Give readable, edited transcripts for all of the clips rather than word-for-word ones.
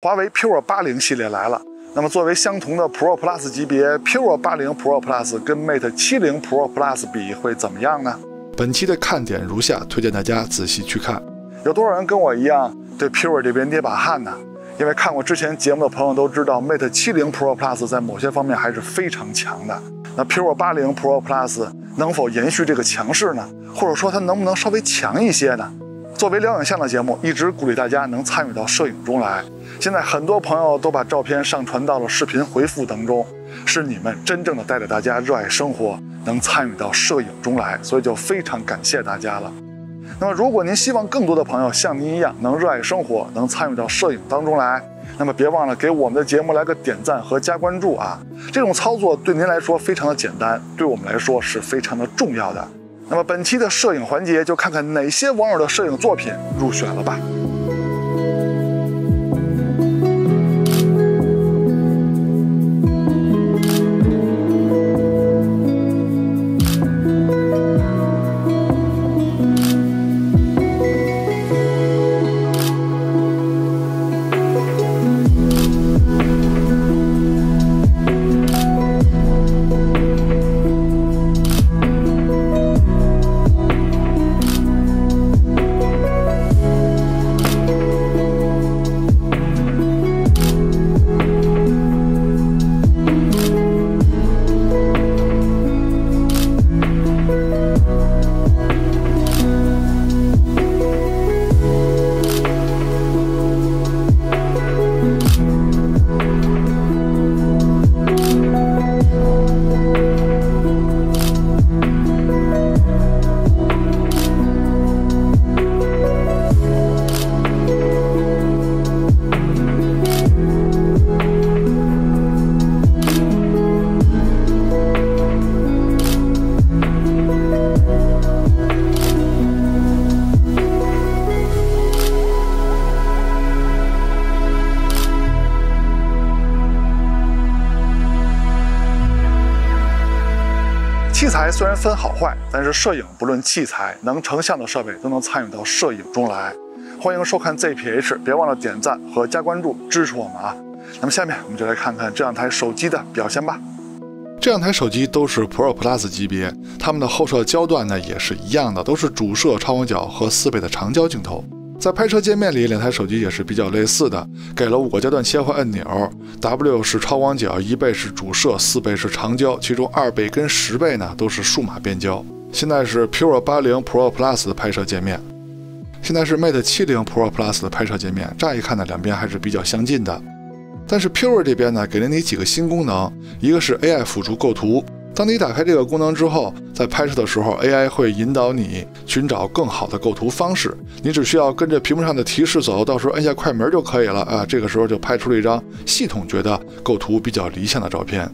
华为 Pure 80系列来了。那么作为相同的 Pro Plus 级别 ，Pure 80 Pro Plus 跟 Mate 70 Pro Plus 比会怎么样呢？本期的看点如下，推荐大家仔细去看。有多少人跟我一样对 Pure 这边捏把汗呢？因为看过之前节目的朋友都知道 ，Mate 70 Pro Plus 在某些方面还是非常强的。那 Pure 80 Pro Plus 能否延续这个强势呢？或者说它能不能稍微强一些呢？作为聊影像的节目，一直鼓励大家能参与到摄影中来。现在很多朋友都把照片上传到了视频回复当中，是你们真正的带着大家热爱生活，能参与到摄影中来，所以就非常感谢大家了。那么如果您希望更多的朋友像您一样能热爱生活，能参与到摄影当中来，那么别忘了给我们的节目来个点赞和加关注啊！这种操作对您来说非常的简单，对我们来说是非常的重要的。那么本期的摄影环节就看看哪些网友的摄影作品入选了吧。器材虽然分好坏，但是摄影不论器材，能成像的设备都能参与到摄影中来。欢迎收看 ZPH， 别忘了点赞和加关注支持我们啊！那么下面我们就来看看这两台手机的表现吧。这两台手机都是 Pro Plus 级别，它们的后摄焦段呢也是一样的，都是主摄超广角和4倍的长焦镜头。在拍摄界面里，两台手机也是比较类似的，给了5个焦段切换按钮 ，W 是超广角，1倍是主摄，4倍是长焦，其中2倍跟10倍呢都是数码变焦。现在是 Pure 80 Pro Plus 的拍摄界面，现在是 Mate 70 Pro Plus 的拍摄界面，乍一看呢两边还是比较相近的。但是 Pure 这边呢给了你几个新功能，一个是 AI 辅助构图。当你打开这个功能之后，在拍摄的时候 AI 会引导你寻找更好的构图方式，你只需要跟着屏幕上的提示走，到时候按下快门就可以了啊。这个时候就拍出了一张系统觉得构图比较理想的照片。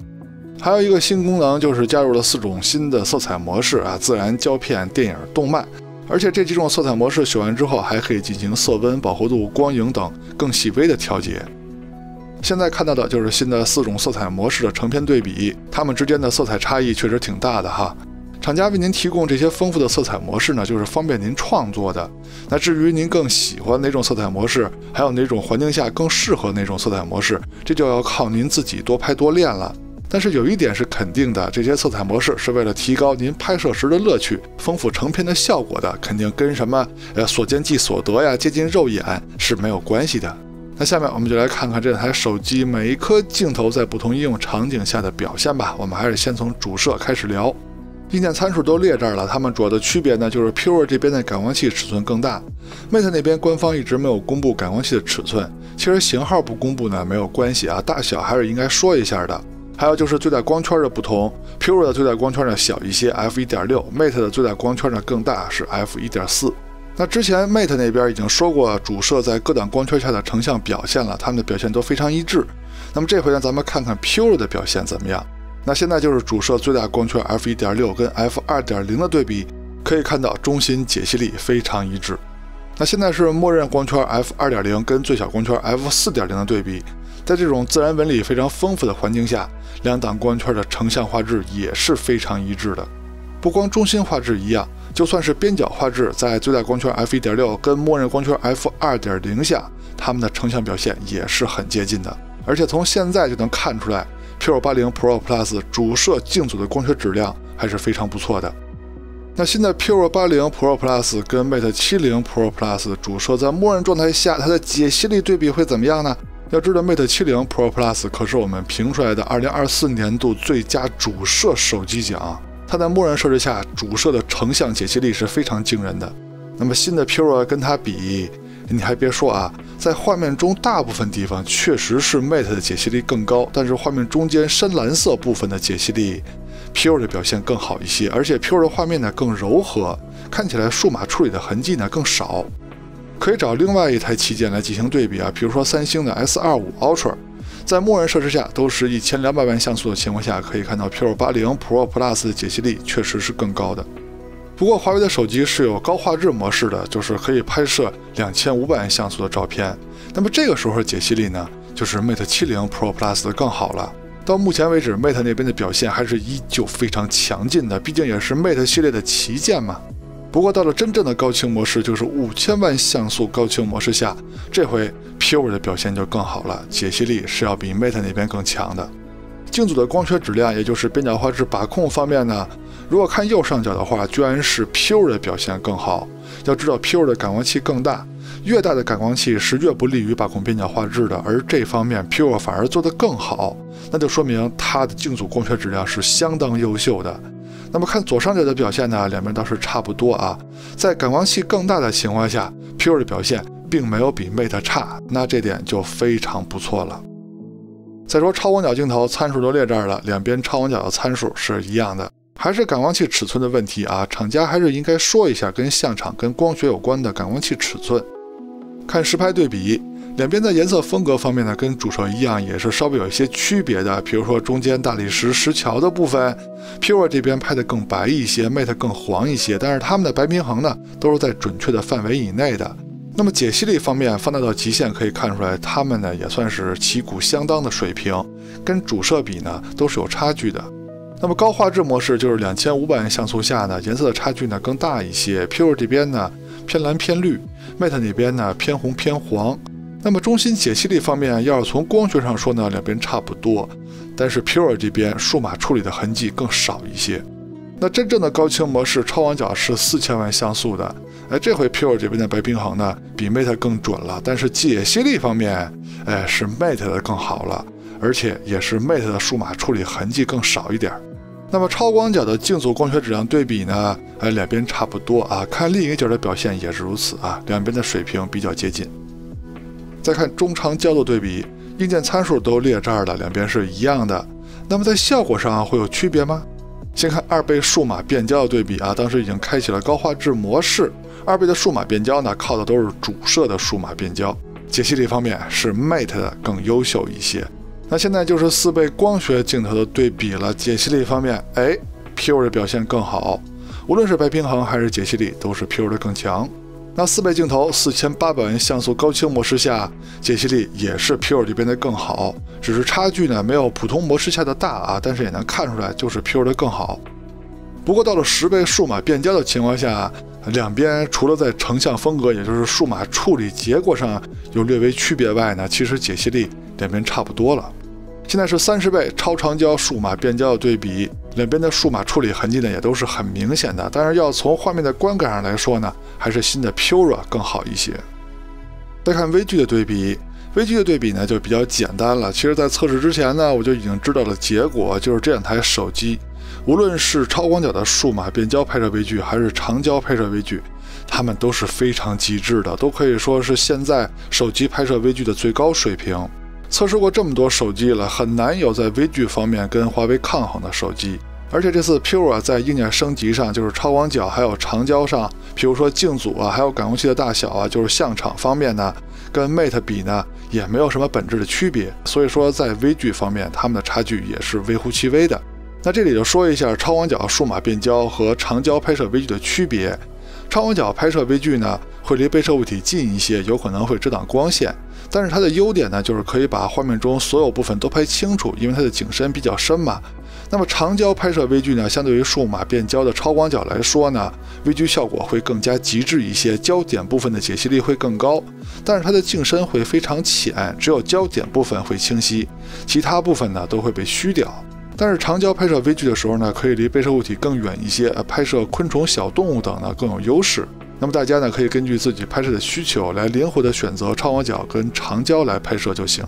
还有一个新功能就是加入了4种新的色彩模式啊，自然、胶片、电影、动漫，而且这几种色彩模式选完之后还可以进行色温、饱和度、光影等更细微的调节。现在看到的就是新的4种色彩模式的成片对比，它们之间的色彩差异确实挺大的哈。厂家为您提供这些丰富的色彩模式呢，就是方便您创作的。那至于您更喜欢哪种色彩模式，还有哪种环境下更适合哪种色彩模式，这就要靠您自己多拍多练了。但是有一点是肯定的，这些色彩模式是为了提高您拍摄时的乐趣，丰富成片的效果的，肯定跟什么所见即所得呀，接近肉眼是没有关系的。那下面我们就来看看这台手机每一颗镜头在不同应用场景下的表现吧。我们还是先从主摄开始聊。硬件参数都列这儿了，它们主要的区别呢，就是 Pure 这边的感光器尺寸更大 ，Mate 那边官方一直没有公布感光器的尺寸。其实型号不公布呢没有关系啊，大小还是应该说一下的。还有就是最大光圈的不同 ，Pure 的最大光圈呢小一些 ，f1.6，Mate 的最大光圈呢更大，是 f1.4。那之前 Mate 那边已经说过，主摄在各档光圈下的成像表现了，他们的表现都非常一致。那么这回呢，咱们看看 Pure 的表现怎么样。那现在就是主摄最大光圈 f1.6 跟 f2.0 的对比，可以看到中心解析力非常一致。那现在是默认光圈 f2.0 跟最小光圈 f4.0 的对比，在这种自然纹理非常丰富的环境下，两档光圈的成像画质也是非常一致的。不光中心画质一样，就算是边角画质，在最大光圈 f1.6 跟默认光圈 f2.0 下，它们的成像表现也是很接近的。而且从现在就能看出来 P580 Pro Plus 主摄镜组的光学质量还是非常不错的。那新的 P580 Pro Plus 跟 Mate 70 Pro Plus 主摄在默认状态下，它的解析力对比会怎么样呢？要知道 Mate 70 Pro Plus 可是我们评出来的2024年度最佳主摄手机奖，它在默认设置下主摄的成像解析力是非常惊人的。那么新的 P5 跟它比，你还别说啊，在画面中大部分地方确实是 Mate 的解析力更高，但是画面中间深蓝色部分的解析力P5 的表现更好一些，而且 P5 的画面呢更柔和，看起来数码处理的痕迹呢更少。可以找另外一台旗舰来进行对比啊，比如说三星的 S25 Ultra， 在默认设置下都是1200万像素的情况下，可以看到 P580 Pro Plus 的解析力确实是更高的。不过华为的手机是有高画质模式的，就是可以拍摄2500万像素的照片，那么这个时候解析力呢，就是 Mate 70 Pro Plus 的更好了。到目前为止 Mate 那边的表现还是依旧非常强劲的，毕竟也是 Mate 系列的旗舰嘛。不过到了真正的高清模式，就是5000万像素高清模式下，这回 P5 的表现就更好了，解析力是要比 Mate 那边更强的。镜组的光学质量，也就是边角画质把控方面呢，如果看右上角的话，居然是 P5 的表现更好。要知道 P5 的感光器更大，越大的感光器是越不利于把控边角画质的，而这方面 P5 反而做得更好，那就说明它的镜组光学质量是相当优秀的。那么看左上角的表现呢，两边倒是差不多啊。在感光器更大的情况下 ，P5 的表现并没有比 Mate 差，那这点就非常不错了。再说超广角镜头参数都列这儿了，两边超广角的参数是一样的，还是感光器尺寸的问题啊。厂家还是应该说一下跟相场、跟光学有关的感光器尺寸。看实拍对比，两边的颜色风格方面呢，跟主摄一样，也是稍微有一些区别的。比如说中间大理石石桥的部分 ，P5 这边拍的更白一些 ，Mate 更黄一些，但是它们的白平衡呢，都是在准确的范围以内的。那么解析力方面放大到极限，可以看出来它们呢也算是旗鼓相当的水平，跟主摄比呢都是有差距的。那么高画质模式就是2500万像素下呢，颜色的差距呢更大一些 ，P5 这边呢偏蓝偏绿 ，Mate 那边呢偏红偏黄。那么中心解析力方面，要是从光学上说呢，两边差不多，但是 P5 这边数码处理的痕迹更少一些。那真正的高清模式超广角是4000万像素的，这回 P5 这边的白平衡呢比 Mate 更准了，但是解析力方面，是 Mate 的更好了，而且也是 Mate 的数码处理痕迹更少一点。那么超广角的镜组光学质量对比呢，两边差不多啊，看另一角的表现也是如此啊，两边的水平比较接近。再看中长焦的对比，硬件参数都列这儿了，两边是一样的。那么在效果上会有区别吗？先看2倍数码变焦的对比啊，当时已经开启了高画质模式，2倍的数码变焦呢，靠的都是主摄的数码变焦，解析力方面是 Mate 的更优秀一些。那现在就是4倍光学镜头的对比了，解析力方面，P5 的表现更好，无论是白平衡还是解析力都是 P5 的更强。那4倍镜头4800万像素高清模式下，解析力也是 P5 这边的更好，只是差距呢没有普通模式下的大啊，但是也能看出来就是 P5 的更好。不过到了10倍数码变焦的情况下，两边除了在成像风格，也就是数码处理结果上有略微区别外呢，其实解析力两边差不多了。现在是30倍超长焦数码变焦的对比，两边的数码处理痕迹呢也都是很明显的，但是要从画面的观感上来说呢，还是新的 P5 更好一些。再看微距的对比，微距的对比呢就比较简单了。其实在测试之前呢，我就已经知道了结果，就是这两台手机无论是超广角的数码变焦拍摄微距，还是长焦拍摄微距，它们都是非常极致的，都可以说是现在手机拍摄微距的最高水平。测试过这么多手机了，很难有在微距方面跟华为抗衡的手机。而且这次 P5 在硬件升级上，就是超广角还有长焦上，比如说镜组还有感光器的大小就是相场方面呢，跟 Mate 比呢也没有什么本质的区别。所以说在微距方面，它们的差距也是微乎其微的。那这里就说一下超广角数码变焦和长焦拍摄微距的区别。超广角拍摄微距呢，会离被摄物体近一些，有可能会遮挡光线。但是它的优点呢，就是可以把画面中所有部分都拍清楚，因为它的景深比较深嘛。那么长焦拍摄微距呢，相对于数码变焦的超广角来说呢，微距效果会更加极致一些，焦点部分的解析力会更高，但是它的景深会非常浅，只有焦点部分会清晰，其他部分呢都会被虚掉。但是长焦拍摄微距的时候呢，可以离被摄物体更远一些，拍摄昆虫、小动物等呢更有优势。那么大家呢可以根据自己拍摄的需求来灵活的选择超广角跟长焦来拍摄就行。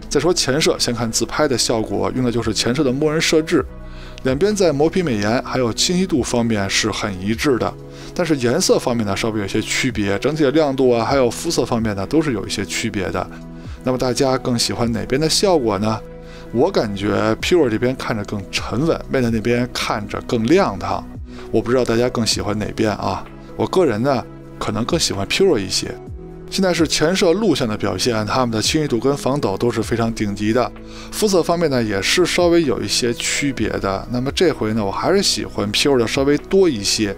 再说前摄，先看自拍的效果，用的就是前摄的默认设置，两边在磨皮美颜还有清晰度方面是很一致的，但是颜色方面呢稍微有些区别，整体的亮度啊还有肤色方面呢都是有一些区别的。那么大家更喜欢哪边的效果呢？我感觉 Pure 这边看着更沉稳， Mate 那边看着更亮堂，我不知道大家更喜欢哪边啊？我个人呢可能更喜欢 Pure 一些。现在是前摄录像的表现，它们的清晰度跟防抖都是非常顶级的，肤色方面呢也是稍微有一些区别的。那么这回呢我还是喜欢 Pure 的稍微多一些，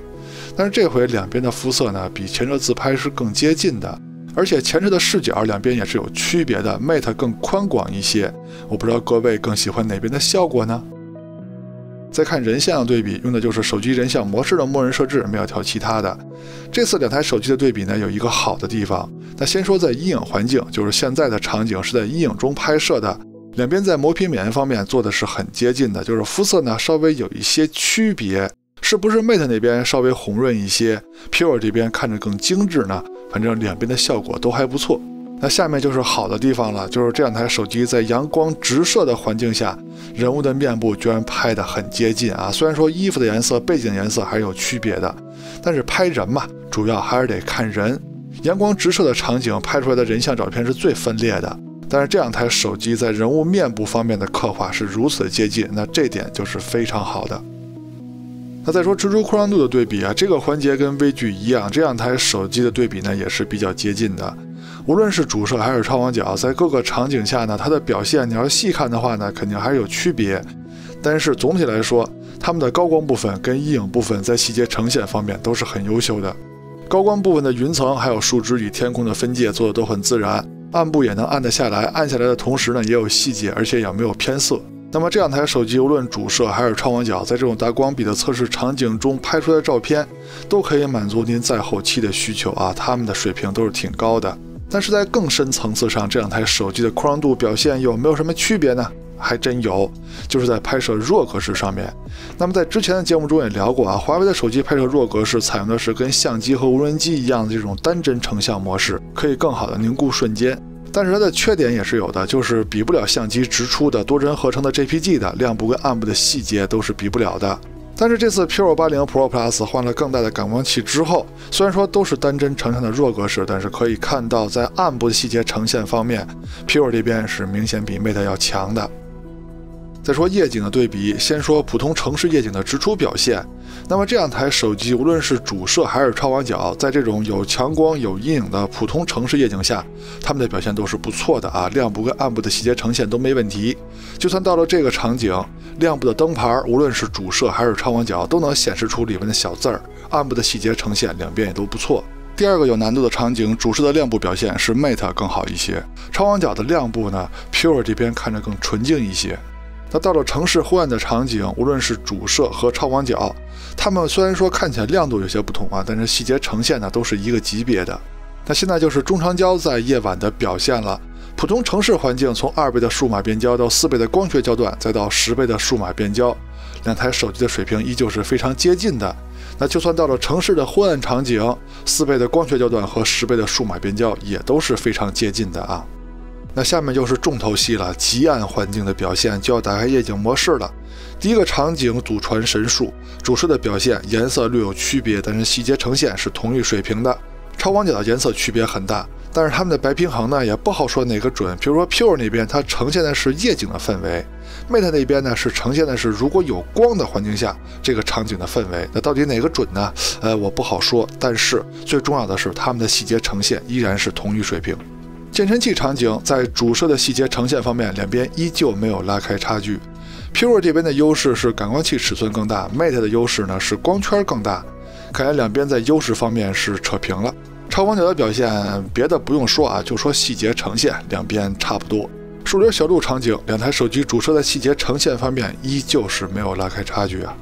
但是这回两边的肤色呢比前摄自拍是更接近的，而且前摄的视角两边也是有区别的， Mate 更宽广一些，我不知道各位更喜欢哪边的效果呢？再看人像的对比，用的就是手机人像模式的默认设置，没有调其他的。这次两台手机的对比呢有一个好的地方，那先说在阴影环境，就是现在的场景是在阴影中拍摄的，两边在磨皮美颜方面做的是很接近的，就是肤色呢稍微有一些区别，是不是 Mate 那边稍微红润一些， Pure 这边看着更精致呢？反正两边的效果都还不错。那下面就是好的地方了，就是这两台手机在阳光直射的环境下，人物的面部居然拍得很接近啊！虽然说衣服的颜色、背景颜色还是有区别的，但是拍人嘛，主要还是得看人。阳光直射的场景拍出来的人像照片是最分裂的，但是这两台手机在人物面部方面的刻画是如此的接近，那这点就是非常好的。那再说蜘蛛扩张度的对比啊，这个环节跟微距一样，这两台手机的对比呢也是比较接近的。无论是主摄还是超广角，在各个场景下呢，它的表现你要细看的话呢，肯定还是有区别。但是总体来说，它们的高光部分跟阴影部分在细节呈现方面都是很优秀的。高光部分的云层还有树枝与天空的分界做的都很自然，暗部也能暗得下来，暗下来的同时呢也有细节，而且也没有偏色。那么这两台手机无论主摄还是超广角，在这种大光比的测试场景中拍出来的照片，都可以满足您在后期的需求啊，它们的水平都是挺高的。但是在更深层次上，这两台手机的扩张度表现有没有什么区别呢？还真有，就是在拍摄RAW格式上面。那么在之前的节目中也聊过啊，华为的手机拍摄RAW格式采用的是跟相机和无人机一样的这种单帧成像模式，可以更好的凝固瞬间。但是它的缺点也是有的，就是比不了相机直出的多帧合成的 JPG 的亮部跟暗部的细节都是比不了的。但是这次 Pure 80 Pro Plus 换了更大的感光器之后，虽然说都是单帧成像的RAW格式，但是可以看到在暗部的细节呈现方面， Pure 这边是明显比 Mate 要强的。再说夜景的对比，先说普通城市夜景的直出表现。那么这两台手机无论是主摄还是超广角，在这种有强光有阴影的普通城市夜景下，它们的表现都是不错的啊，亮部跟暗部的细节呈现都没问题。就算到了这个场景，亮部的灯牌无论是主摄还是超广角都能显示出里面的小字儿，暗部的细节呈现两边也都不错。第二个有难度的场景，主摄的亮部表现是 Mate 更好一些，超广角的亮部呢 Pure 这边看着更纯净一些。那到了城市昏暗的场景，无论是主摄和超广角，它们虽然说看起来亮度有些不同啊，但是细节呈现呢都是一个级别的。那现在就是中长焦在夜晚的表现了。普通城市环境从2倍的数码变焦到4倍的光学焦段，再到10倍的数码变焦，两台手机的水平依旧是非常接近的。那就算到了城市的昏暗场景，4倍的光学焦段和10倍的数码变焦也都是非常接近的啊。那下面就是重头戏了，极暗环境的表现就要打开夜景模式了。第一个场景祖传神树，主摄的表现颜色略有区别，但是细节呈现是同一水平的。超广角的颜色区别很大，但是它们的白平衡呢也不好说哪个准。比如说 Pure 那边它呈现的是夜景的氛围， Mate 那边呢是呈现的是如果有光的环境下这个场景的氛围。那到底哪个准呢？我不好说，但是最重要的是它们的细节呈现依然是同一水平。健身器场景在主摄的细节呈现方面，两边依旧没有拉开差距。Pure 这边的优势是感光器尺寸更大， Mate 的优势呢是光圈更大，看来两边在优势方面是扯平了。超广角的表现别的不用说啊，就说细节呈现两边差不多。数列小路场景，两台手机主摄的细节呈现方面依旧是没有拉开差距啊。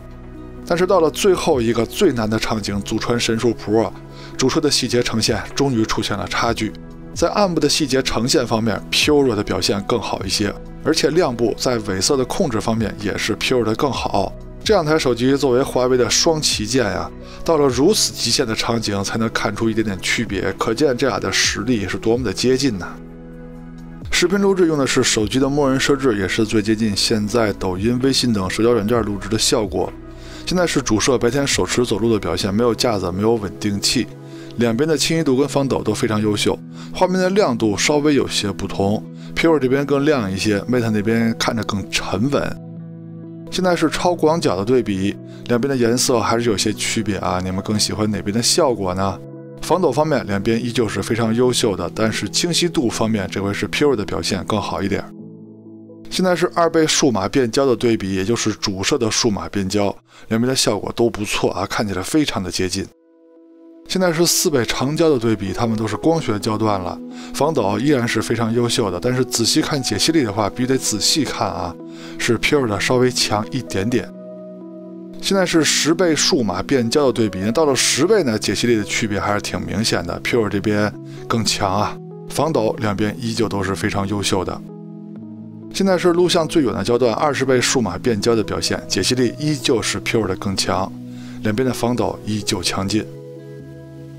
但是到了最后一个最难的场景，祖传神树 Pro， 主摄的细节呈现终于出现了差距。在暗部的细节呈现方面 ，Pure 的表现更好一些，而且亮部在伪色的控制方面也是 Pure 的更好。这两台手机作为华为的双旗舰呀，到了如此极限的场景才能看出一点点区别，可见这俩的实力是多么的接近呢。视频录制用的是手机的默认设置，也是最接近现在抖音、微信等社交软件录制的效果。现在是主摄白天手持走路的表现，没有架子，没有稳定器，两边的清晰度跟防抖都非常优秀，画面的亮度稍微有些不同 ，Pure 这边更亮一些 ，Mate 那边看着更沉稳。现在是超广角的对比，两边的颜色还是有些区别啊，你们更喜欢哪边的效果呢？防抖方面，两边依旧是非常优秀的，但是清晰度方面，这回是 Pure 的表现更好一点。现在是2倍数码变焦的对比，也就是主摄的数码变焦，两边的效果都不错啊，看起来非常的接近。现在是4倍长焦的对比，它们都是光学焦段了，防抖依然是非常优秀的，但是仔细看解析力的话，必须得仔细看啊，是 Pure 的稍微强一点点。现在是10倍数码变焦的对比，那到了10倍呢，解析力的区别还是挺明显的 ，Pure 这边更强啊，防抖两边依旧都是非常优秀的。现在是录像最远的焦段20倍数码变焦的表现，解析力依旧是 Pure 的更强，两边的防抖依旧强劲。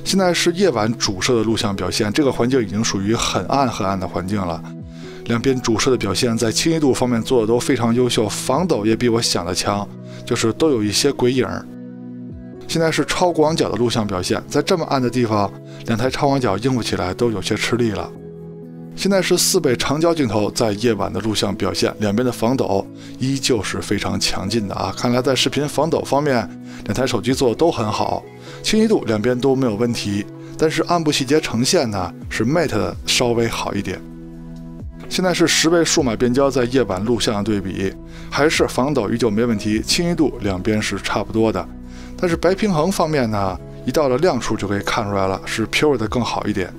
现在是夜晚主摄的录像表现，这个环境已经属于很暗的环境了。两边主摄的表现在清晰度方面做的都非常优秀，防抖也比我想的强，就是都有一些鬼影。现在是超广角的录像表现，在这么暗的地方，两台超广角应付起来都有些吃力了。现在是4倍长焦镜头，在夜晚的录像表现，两边的防抖依旧是非常强劲的啊！看来在视频防抖方面，两台手机做的都很好，清晰度两边都没有问题，但是暗部细节呈现呢，是 Mate 的稍微好一点。现在是10倍数码变焦在夜晚录像的对比，还是防抖依旧没问题，清晰度两边是差不多的，但是白平衡方面呢，一到了亮处就可以看出来了，是 Pure 的更好一点。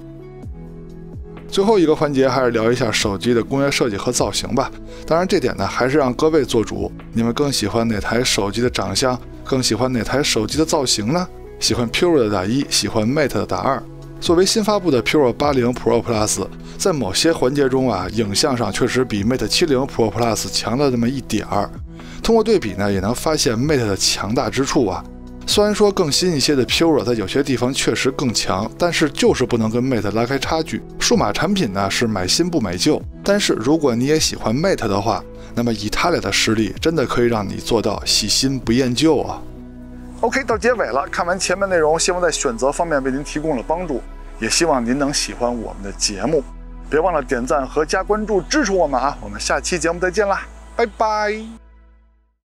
最后一个环节还是聊一下手机的工业设计和造型吧，当然这点呢还是让各位做主，你们更喜欢哪台手机的长相，更喜欢哪台手机的造型呢？喜欢 Pure 的打1，喜欢 Mate 的打2。作为新发布的 Pure 80 Pro Plus， 在某些环节中啊，影像上确实比 Mate 70 Pro Plus 强了那么一点儿。通过对比呢，也能发现 Mate 的强大之处啊。虽然说更新一些的 Pure 在有些地方确实更强，但是就是不能跟 Mate 拉开差距。数码产品呢是买新不买旧，但是如果你也喜欢 Mate 的话，那么以它俩的实力，真的可以让你做到喜新不厌旧啊。OK， 到结尾了，看完前面内容，希望在选择方面为您提供了帮助，也希望您能喜欢我们的节目，别忘了点赞和加关注支持我们啊！我们下期节目再见啦，拜拜。